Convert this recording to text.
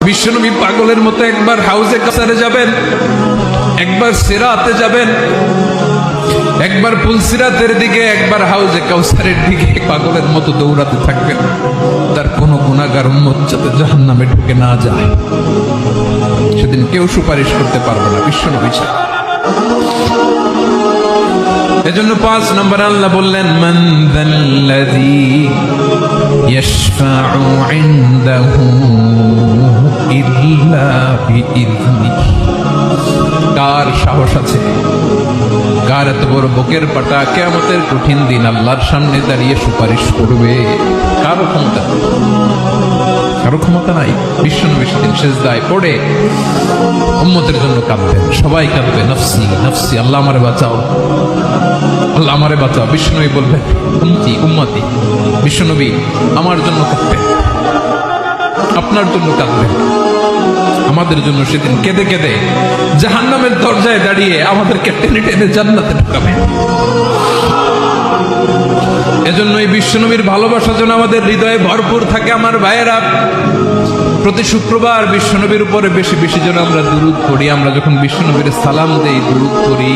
বিশ্বনবী পাগলের মতো একবার হাউজে কাসারে যাবেন, একবার সিরাতে যাবেন, একবার পুলসিরাতের দিকে, একবার হাউজে কাউসারের দিকে পাগলের মতো দৌড়াতে থাকবেন। তার কোনো গুনাহগার উম্মত যাতে জাহান্নামে ঢুকে না যায়, সেদিন কেউ সুপারিশ করতে পারবে না বিশ্বনবী ছাড়া। এজন্য 5 নম্বর আল্লাহ বললেন, মান যাল্লাযী ইয়াশফাউ ইনদাহু ইল্লা বিইযনিহি। কার সাহস আছে, কার এত বড় বুকের পাটা কিয়ামতের কঠিন দিন আল্লাহর সামনে দাঁড়িয়ে সুপারিশ করবে? কারো ক্ষমতা, কারো ক্ষমতা নাই। বিশ্বনবী সেদিন সেজদায় পড়ে উম্মতের জন্য কাঁদবেন, সবাই কাঁদবে, নফসি নফসি, আল্লাহ আমারে বাঁচাও, আল্লাহ আমারে বাঁচাও। বিশ্বনবী বলবেন, উম্মতি উম্মতি। বিশ্বনবী আমার জন্য কাঁদবেন, আপনার জন্য কাঁদবেন, আমাদের জন্য সেদিন কেঁদে কেঁদে জাহান্নামের দরজায় দাঁড়িয়ে আমাদেরকে টেনে টেনে জান্নাতে ঢুকাবেন। এজন্য এই বিশ্বনবীর ভালোবাসা যেন আমাদের হৃদয়ে ভরপুর থাকে। আমার ভাইয়েরা, প্রতি শুক্রবার বিশ্বনবীর উপরে বেশি বেশি যেন আমরা দুরূদ পড়ি। আমরা যখন বিশ্বনবীর সালাম দেই, দুরূদ পড়ি,